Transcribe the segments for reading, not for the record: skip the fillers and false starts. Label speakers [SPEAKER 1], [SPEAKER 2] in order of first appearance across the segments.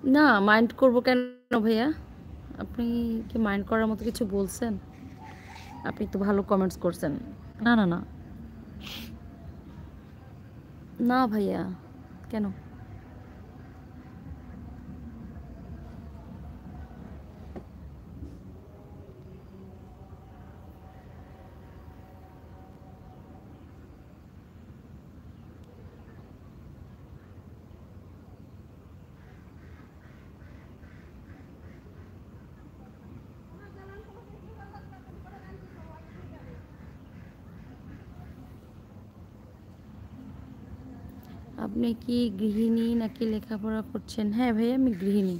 [SPEAKER 1] না মাইন্ড করব কেন ভাইয়া? আপনি কি মাইন্ড করার মতো কিছু বলছেন? আপনি তো ভালো কমেন্টস করছেন। না, না, না। না ভাইয়া, কেন? আপনি কি গৃহিণী নাকি লেখাপড়া করছেন? হ্যাঁ ভাইয়া, আমি গৃহিণী।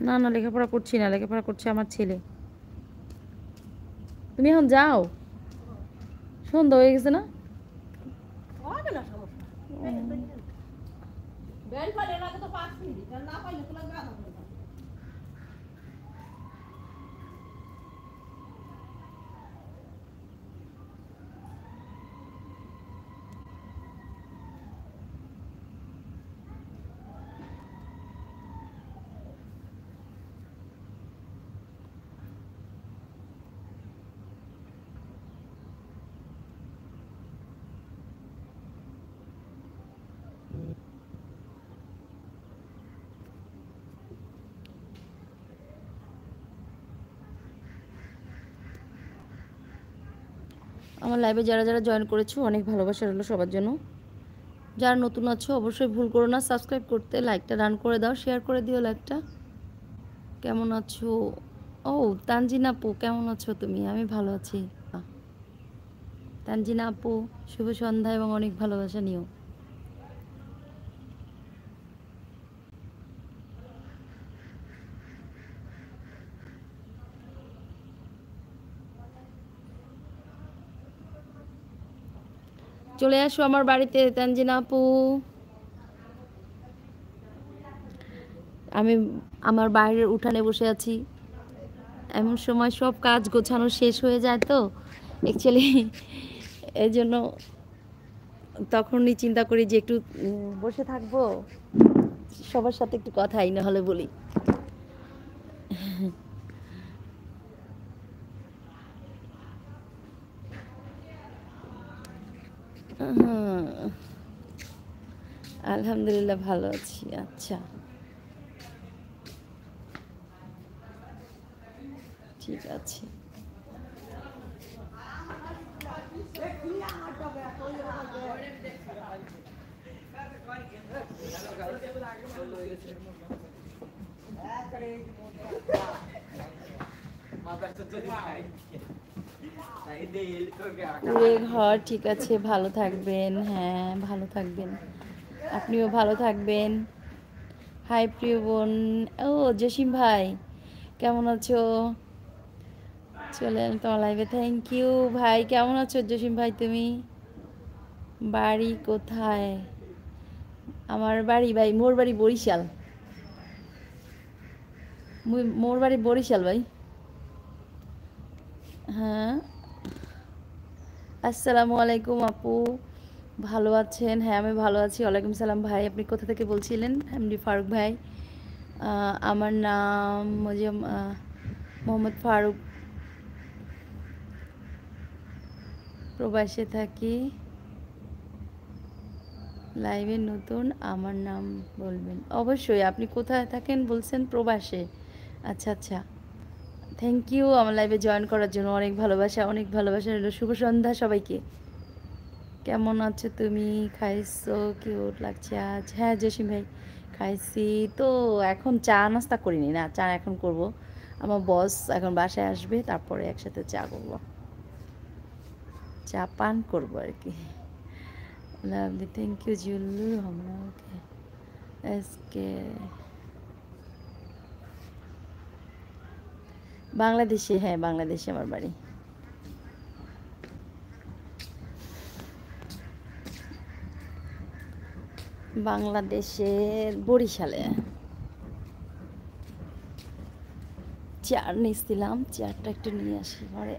[SPEAKER 1] না, না, লেখাপড়া করছি না। লেখাপড়া করছে আমার ছেলে। তুমি এখন যাও। সন্ধ্যা হয়ে গেছে না? আমার লাইভে যারা যারা জয়েন করেছো অনেক ভালোবাসা রইলো সবার জন্য। যারা নতুন আছো অবশ্যই ভুল করো না সাবস্ক্রাইব করতে, লাইকটা ডান করে দাও, শেয়ার করে দিও লাইকটা। কেমন আছো? ও তানজিনা আপু, কেমন আছো তুমি? আমি ভালো আছি। তানজিনা আপু, শুভ সন্ধ্যা এবং অনেক ভালোবাসা নিও। চলে আসো আমার বাড়িতে তানজিনা আপু। আমি আমার বাইরের উঠানে বসে আছি। এমন সময় সব কাজ গোছানো শেষ হয়ে যায় তো অ্যাকচুয়ালি এই জন্য তখনই চিন্তা করি যে একটু বসে থাকবো, সবার সাথে একটু কথাই না হলে বলি। হুম, আলহামদুলিল্লাহ ভালো আছি। আচ্ছা, ঠিক আছে। কুড়ে ঘর, ঠিক আছে, ভালো থাকবেন। হ্যাঁ, ভালো থাকবেন। আপনিও ভালো থাকবেন। হাই প্রিয় বোন। ও জসিম ভাই, কেমন আছো? চলে এলাম তোমার লাইভে। থ্যাংক ইউ ভাই। কেমন আছো জসিম ভাই তুমি? বাড়ি কোথায়? আমার বাড়ি ভাই, মোর বাড়ি বরিশাল। মোর বাড়ি বরিশাল ভাই। হ্যাঁ। আসসালামু আলাইকুম আপু, ভালো আছেন? হ্যাঁ আমি ভালো আছি। ওয়ালাইকুম সালাম ভাই। আপনি কোথা থেকে বলছিলেন? এমডি ফারুক ভাই। আমার নাম মোহাম্মদ ফারুক। প্রবাসে থাকি। লাইভে নতুন, আমার নাম বলবেন অবশ্যই। আপনি কোথায় থাকেন বলছেন? প্রবাসে। আচ্ছা আচ্ছা, থ্যাংক ইউ আমার লাইভে জয়েন করার জন্য। অনেক ভালোবাসা, অনেক ভালোবাসা রইল। শুভ সন্ধ্যা সবাইকে। কেমন আছো তুমি? খাইছো? কিউট লাগছে আজ। হ্যাঁ জসিম ভাই, খাইছি তো। এখন চা নাস্তা করিনি, না চা এখন করব। আমার বস এখন বাসায় আসবে, তারপরে একসাথে চা করব, চা পান করবো আর কি। Lovely, thank you Jullu. আমরা ওকে আজকে বাংলাদেশে। হ্যাঁ বাংলাদেশে আমার বাড়ি। বাংলাদেশের বরিশালে। চেয়ার নিয়েছিলাম, চেয়ারটা একটু নিয়ে আসি ঘরে।